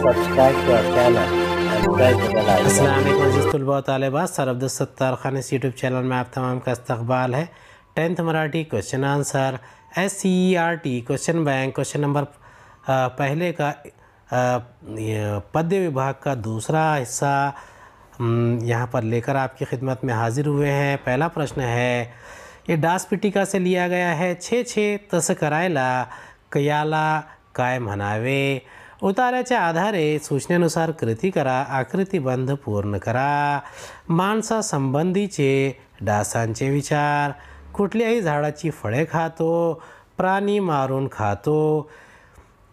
subscribe to our channel and press the bell icon. अस्सलाम वालेकुम अज़ीज़ तलबा व तालिबात, सर अब्दुल-सत्तार खान इस यूट्यूब चैनल में आप तमाम का इस्तकबाल है। 10th Marathi question answer SCERT question bank question number पहले का पद्य विभाग का दूसरा हिस्सा यहाँ पर लेकर आपकी खिदमत में हाजिर हुए हैं। पहला प्रश्न है, ये डास पिटिका से लिया गया है। छे छे तसं करायला कयाला काय म्हणावे। उतार्याच्या आधारे सूचनेनुसार कृती करा, आकृतिबंध पूर्ण करा। माणसासंबंधीचे डासांचे विचार, कुठल्याही झाडाची फळे खातो, प्राणी मारून खातो।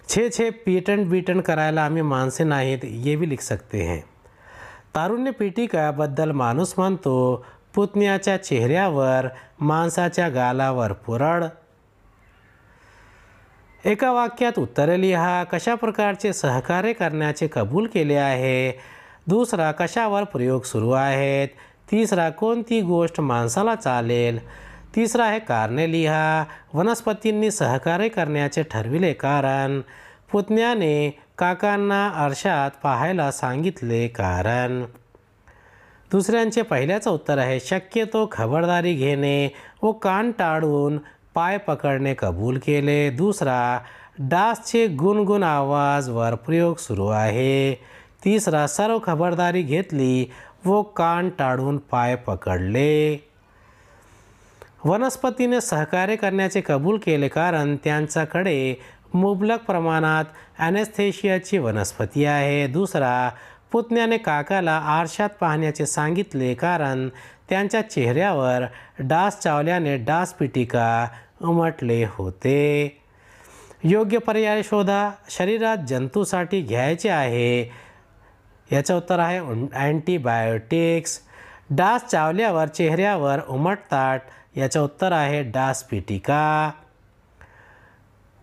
छे छे पीटन बीटन करायला आम्ही माणसे नाहीत, ये भी लिख सकते हैं। तारुण्य पिटिकाबद्दल माणूस म्हणतो, पुतण्याच्या चेहऱ्यावर माणसाच्या गालावर पुरळ। एका वाक्यात उत्तरे लिहा। कशा प्रकारचे सहकार्य करण्याचे कबूल केले आहे। दुसरा, कशावर प्रयोग सुरू आहेत। तिसरा, कोणती गोष्ट माणसाला चालेल। तिसरा आहे कारणे लिहा। वनस्पतींनी सहकार्य करण्याचे ठरविले कारण। पुतण्याने काकांना आरशात पाहायला सांगितले कारण। दुसऱ्यांचे पहिल्याचं उत्तर आहे, शक्यतो खबरदारी घेणे व कान टाळून पाय पकडणे कबूल केले। दुसरा, डासचे गुणगुण आवाजवर प्रयोग सुरू आहे। तिसरा, सर्व खबरदारी घेतली व कान टाळून पाय पकडले। वनस्पतीने सहकार्य करण्याचे कबूल केले कारण त्यांच्याकडे मुबलक प्रमाणात ॲनेस्थेशियाची वनस्पती आहे। दुसरा, पुतण्याने काकाला आरशात पाहण्याचे सांगितले कारण त्यांच्या चेहऱ्यावर डास चावल्याने डास पिटिका उमटले होते। योग्य पर्याय शोधा। शरीरात जंतूसाठी घ्यायचे आहे, याचं उत्तर आहे अँटीबायोटिक्स। डास चावल्यावर चेहऱ्यावर उमटतात, याचं उत्तर आहे डास पिटिका।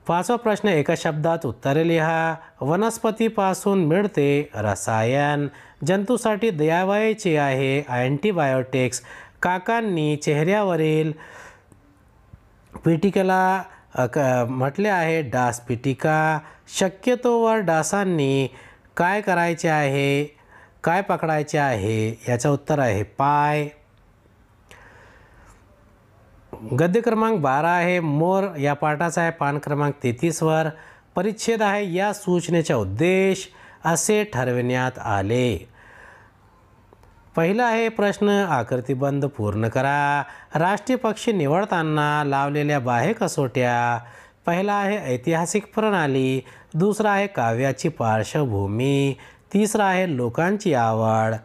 पाचवा प्रश्न, एका शब्दात उत्तरे लिहा। वनस्पतीपासून मिळते रसायन, जंतूसाठी द्यावयाचे आहे अँटीबायोटिक्स। काकांनी चेहऱ्यावरील पिटिकेला म्हटले आहे डास पिटिका। शक्यतोवर डासांनी काय करायचे आहे, काय पकडायचे आहे, याचं उत्तर आहे पाय। गद्य क्रमांक 12 आहे, मोर या पाठाचा आहे, पान क्रमांक 33वर। परिच्छेद आहे, या सूचनेचा उद्देश असे ठरविण्यात आले। पहिला आहे प्रश्न, आकृतिबंध पूर्ण करा। राष्ट्रीय पक्षी निवडताना लावलेल्या बाह्य कसोट्या। पहिला आहे ऐतिहासिक प्रणाली। दुसरा आहे काव्याची पार्श्वभूमी। तिसरा आहे लोकांची आवड।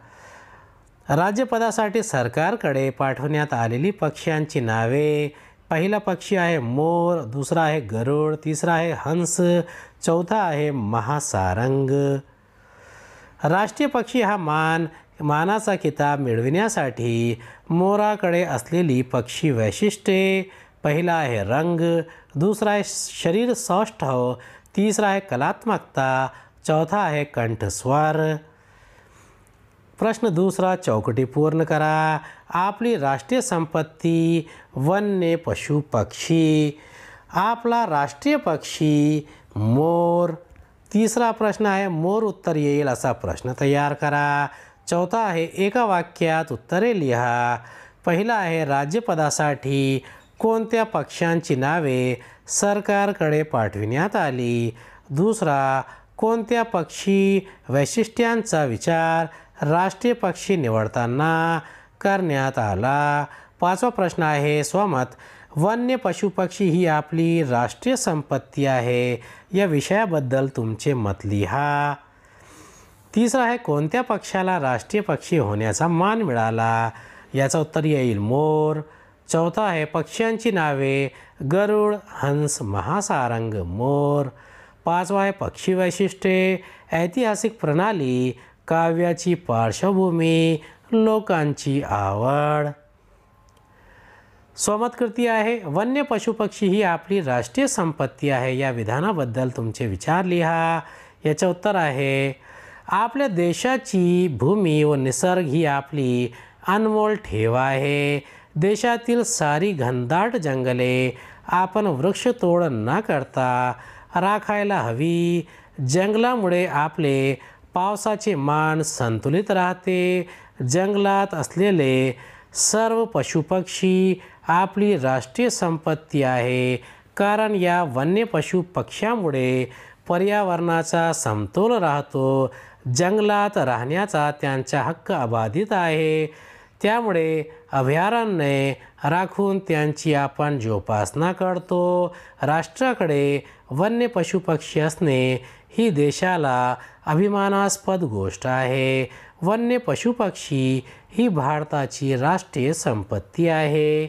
राज्यपदासाठी सरकारकडे पाठवण्यात आलेली पक्ष्यांची नावे। पहिला पक्षी आहे मोर, दुसरा आहे गरुड, तिसरा आहे हंस, चौथा आहे महासारंग। राष्ट्रीय पक्षी हा मानाचा किताब मिळविण्यासाठी मोराकडे असलेली पक्षी वैशिष्ट्ये। पहिला आहे रंग, दुसरा आहे शरीर सौष्ठव, तिसरा आहे कलात्मकता, चौथा आहे कंठस्वर। प्रश्न दुसरा, चौकटी पूर्ण करा। आपली राष्ट्रीय संपत्ती वन्य पशु पक्षी। आपला राष्ट्रीय पक्षी मोर। तिसरा प्रश्न आहे, मोर उत्तर येईल असा प्रश्न तयार करा। चौथा आहे, एका वाक्यात उत्तरे लिहा। पहिला आहे, राज्यपदासाठी कोणत्या पक्ष्यांची नावे सरकारकडे पाठविण्यात आली। दुसरा, कोणत्या पक्षी वैशिष्ट्यांचा विचार राष्ट्रीय पक्षी निवडताना करण्यात आला। पाचवा प्रश्न आहे, स्वमत वन्य पशुपक्षी ही आपली राष्ट्रीय संपत्ती आहे, या विषयाबद्दल तुमचे मत लिहा। तिसरा आहे, कोणत्या पक्षाला राष्ट्रीय पक्षी होण्याचा मान मिळाला, याचं उत्तर येईल मोर। चौथा आहे, पक्ष्यांची नावे गरुड, हंस, महासारंग, मोर। पाचवा आहे, पक्षी वैशिष्ट्ये, ऐतिहासिक प्रणाली, काव्याची पार्श्वभूमी, लोकांची आवड। स्वमत कृती आहे, वन्य पशुपक्षी ही आपली राष्ट्रीय संपत्ती आहे, या विधानाबद्दल तुमचे विचार लिहा। याचे उत्तर आहे, आपल्या देशाची भूमी व निसर्ग ही आपली अनमोल ठेव आहे। देशातील सारी घनदाट जंगले आपण वृक्षतोड न करता राखायला हवी। जंगलामुळे आपले पावसाचे मान संतुलित राहते. जंगलात असलेले सर्व पशुपक्षी आपली राष्ट्रीय संपत्ती आहे, कारण या वन्य पशुपक्ष्यामुळे पर्यावरणाचा समतोल राहतो. जंगलात राहण्याचा त्यांचा हक्क अबाधित आहे. त्यामुळे अभयारण्ये राखून त्यांची आपण जोपासना करतो. राष्ट्राकडे वन्य पशुपक्षी असणे ही देशाला अभिमानास्पद गोष्ट आहे. वन्य पशुपक्षी ही भारताची राष्ट्रीय संपत्ती आहे.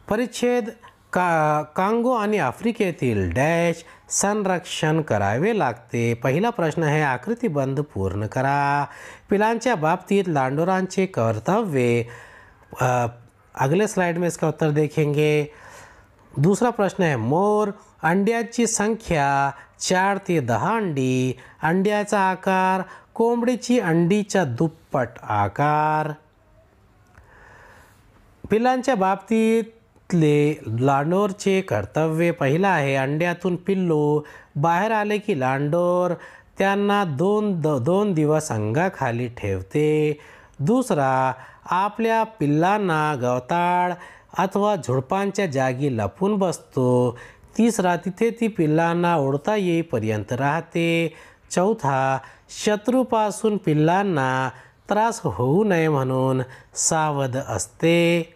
परिच्छेद कांगो आणि आफ्रिकेतील डॅश संरक्षण करावे लागते. पहिला प्रश्न आहे, आकृतिबंध पूर्ण करा. पिलांच्या बाबतीत लांडोरांचे कर्तव्य, अगले स्लाइड में इसका उत्तर देखेंगे. दूसरा प्रश्न है, मोर अंड्याची संख्या 4 ते 10 अंडी. अंड्याचा आकार कोंबडीची अंडीच्या दुप्पट आकार. पिलांच्या बाबतीतले लांडोरचे कर्तव्य, पहिला आहे, अंड्यातून पिल्लू बाहेर आले की लांडोर त्यांना दोन दिवस अंगाखाली ठेवते. दुसरा, आपल्या पिल्लांना गवताळ अथवा झुडपांच्या जागी लपून बसतो. तिसरा, तिथे ती पिल्लांना ओढता येईपर्यंत राहते. चौथा, शत्रूपासून पिल्लांना त्रास होऊ नये म्हणून सावध असते.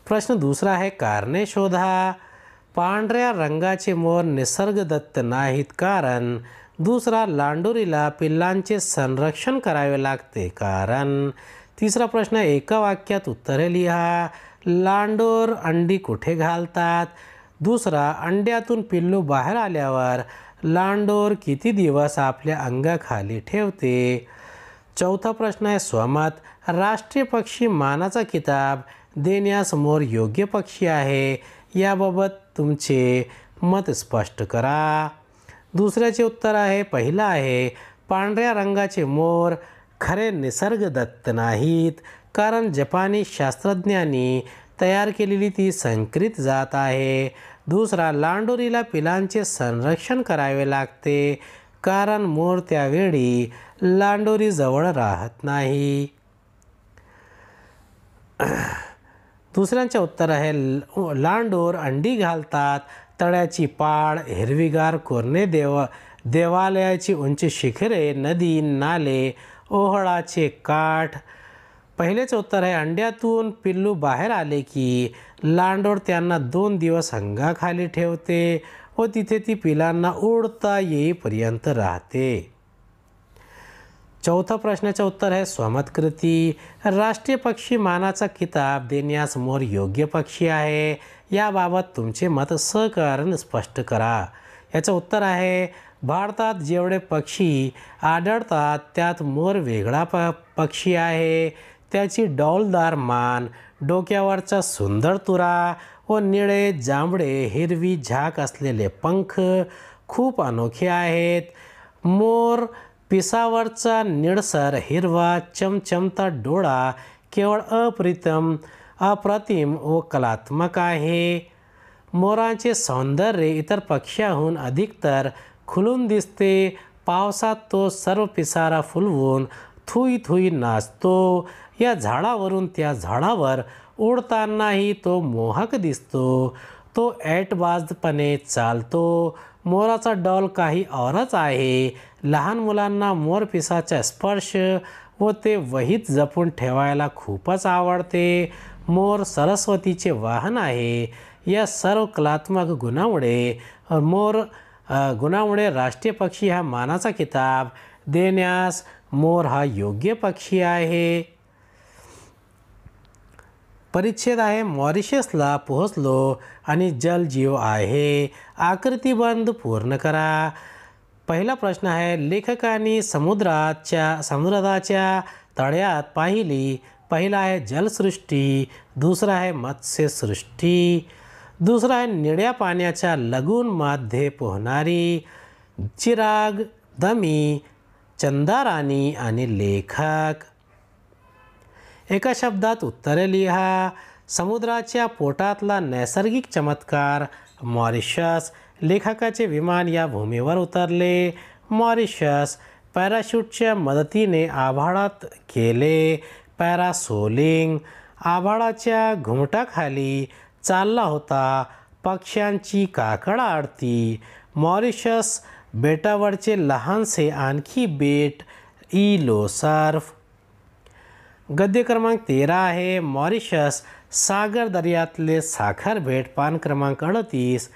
प्रश्न दूसरा आहे, कारणे शोधा. पांढऱ्या रंगाचे मोर निसर्गदत्त नाहीत कारण. दुसरा, लांडोरीला पिल्लांचे संरक्षण करावे लागते कारण. तिसरा प्रश्न, एका वाक्यात उत्तरे लिहा. लांडोर अंडी कुठे घालतात. दुसरा, अंड्यातून पिल्लू बाहेर आल्यावर लांडोर किती दिवस आपल्या अंगाखाली ठेवते. चौथा प्रश्न आहे, स्वमत. राष्ट्रीय पक्षी मानाचा किताब देण्यास मोर योग्य पक्षी आहे, याबाबत तुमचे मत स्पष्ट करा. दुसऱ्याचे उत्तर आहे, पहिला आहे, पांढऱ्या रंगाचे मोर खरे निसर्गदत्त नाहीत कारण जपानी शास्त्रज्ञांनी तयार केलेली ती संकरित जात आहे. दुसरा, लांडोरीला पिलांचे संरक्षण करावे लागते कारण मोर त्यावेळी लांडोरीजवळ राहत नाही. दुसऱ्यांचे उत्तर आहे, लांडोर अंडी घालतात. तळ्याची पाळ, हिरवीगार कोरणे, देवालयाची उंच शिखरे, नदी, नाले, ओहळाचे काठ. पहिलेच उत्तर आहे, अंड्यातून पिल्लू बाहेर आले की लांडोर त्यांना 2 दिवस अंगाखाली ठेवते व तिथे ती पिलांना उडता येईपर्यंत राहते. चौथा प्रश्नाचे उत्तर आहे, स्वमतकृती. राष्ट्रीय पक्षी मानाचा किताब देण्यास मोर योग्य पक्षी आहे, याबाबत तुमचे मत सहकार्याने स्पष्ट करा. याचं उत्तर आहे, भारतात जेवढे पक्षी आढळतात त्यात मोर वेगळा पक्षी आहे. त्याची डौलदार मान, डोक्यावरचा सुंदर तुरा व निळे, जांभळे, हिरवी झाक असलेले पंख खूप अनोखे आहेत. मोर पिसावरचा निळसर हिरवा चमचमता डोळा केवळ अप्रतिम व कलात्मक आहे. मोरांचे सौंदर्य इतर पक्ष्याहून अधिकतर खुलून दिसते. पावसात तो सर्व पिसारा फुलवून थुई थुई नाचतो. या झाडावरून त्या झाडावर उडतानाही तो मोहक दिसतो. तो ऐटबाजपणे चालतो. मोराचा डौल काही औरच आहे. लहान मुलांना मोर पिसाचा स्पर्श व ते वहीत जपून ठेवायला खूपच आवडते. मोर सरस्वतीचे वाहन आहे. या सर्व कलात्मक गुणामुळे राष्ट्रीय पक्षी हा मानाचा किताब देण्यास मोर हा योग्य पक्षी आहे. परिच्छेद आहे, मॉरिशसला पोहोचलो आणि जलजीव आहे. आकृतिबंध पूर्ण करा. पहिला प्रश्न आहे, लेखकांनी समुद्राच्या तळ्यात पाहिली. पहिला आहे जलसृष्टी, दुसरा आहे मत्स्यसृष्टी. दुसरा आहे निळ्या पाण्याच्या लगूनमध्ये पोहणारी. चिराग, दमी, चंदाराणी आणि लेखक. एका शब्दात उत्तरे लिहा. समुद्राच्या पोटातला नैसर्गिक चमत्कार मॉरिशस. लेखकाचे विमान या भूमीवर उतरले. मॉरिशस. पॅराशूटच्या मदतीने आभाळात गेले. पॅरासोलिंग. आभाळाच्या घुमटाखाली चालला होता. पक्ष्यांची काकड आरती. मॉरिशस बेटावरचे लहानसे आणखी बेट इलो सर्फ. गद्य क्रमांक 13 आहे. मॉरिशस सागर दर्यातले साखर बेट. पान क्रमांक 38.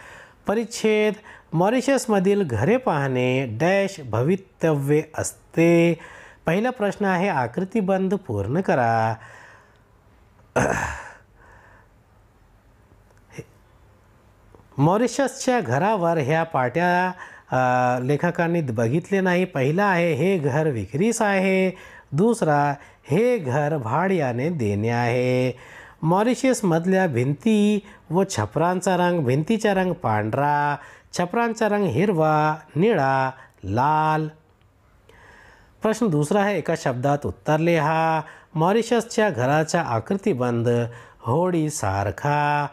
परिच्छेद. मॉरिशसमधील घरे पाहणे डॅश भवितव्य असते. पहिला प्रश्न आहे आकृतिबंध पूर्ण करा. मॉरिशसच्या घरावर ह्या पाट्या लेखकांनी बघितले नाही. पहिला आहे हे घर विक्रीस आहे. दुसरा हे घर भाड्याने देणे आहे. मॉरिशसमधल्या भिंती व छपरांचा रंग. भिंतीचा रंग पांढरा, छपरांचा रंग हिरवा, निळा, लाल. प्रश्न दुसरा आहे एका शब्दात उत्तर लिहा. मॉरिशसच्या घराचा आकृतिबंध होडीसारखा.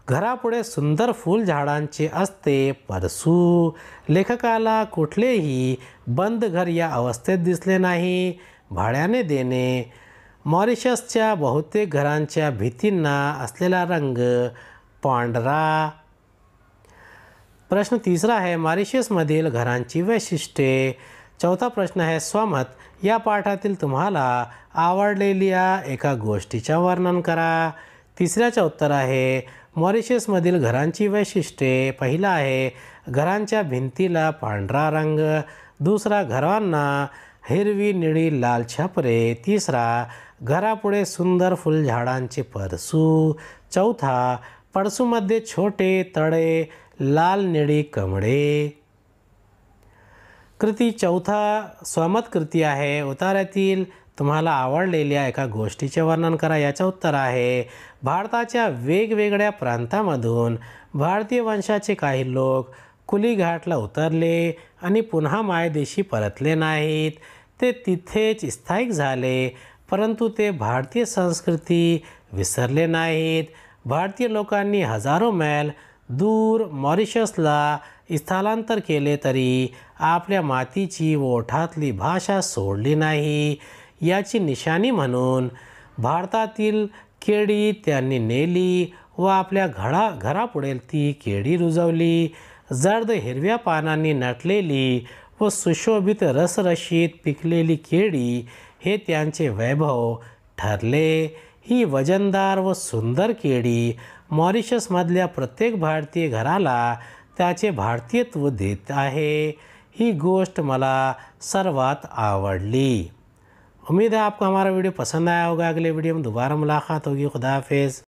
घरापुढे सुंदर फुलझाडांचे असते. परसू. लेखकाला कुठलेही बंद घर या अवस्थेत दिसले नाही. भाड्याने देणे. मॉरिशसच्या बहुतेक घरांच्या भिंतींना असलेला रंग पांढरा. प्रश्न तिसरा आहे मॉरिशसमधील घरांची वैशिष्ट्ये. चौथा प्रश्न आहे स्वमत. या पाठातील तुम्हाला आवडलेल्या एका गोष्टीचे वर्णन करा. तिसऱ्याचे उत्तर आहे मॉरिशसमधील घरांची वैशिष्ट्ये. पहिला आहे घरांच्या भिंतीला पांढरा रंग. दुसरा घरांना हिरवी निळी लाल छपरे. तिसरा घरापुढे सुंदर फुलझाडांचे परसू. चौथा परसूमध्ये छोटे तळे, लाल निळी कमळे. कृती चौथा स्वमत कृती आहे. उतार्यातील तुम्हाला आवडलेल्या एका गोष्टीचे वर्णन करा. याचे उत्तर आहे भारताच्या वेगवेगळ्या प्रांतामधून भारतीय वंशाचे काही लोक कुलीघाटला उतरले आणि पुन्हा मायदेशी परतले नाहीत. ते तिथेच स्थायिक झाले, परंतु ते भारतीय संस्कृती विसरले नाहीत. भारतीय लोकांनी हजारो मैल दूर मॉरिशसला स्थलांतर केले तरी आपल्या मातीची व ओठातली भाषा सोडली नाही. याची निशाणी म्हणून भारतातील केळी त्यांनी नेली व आपल्या घरापुढे ती केळी रुजवली. जर्द हिरव्या पानांनी नटलेली व सुशोभित रसरशीत पिकलेली केळी हे त्यांचे वैभव ठरले. ही वजनदार व सुंदर केळी मॉरिशसमधल्या प्रत्येक भारतीय घराला त्याचे भारतीयत्व देत आहे. ही गोष्ट मला सर्वात आवडली. उम्मीद है आपको हमारा वीडियो पसंद आया होगा. अगले वीडियो में दोबारा मुलाकात होगी. खुदा हाफिज़.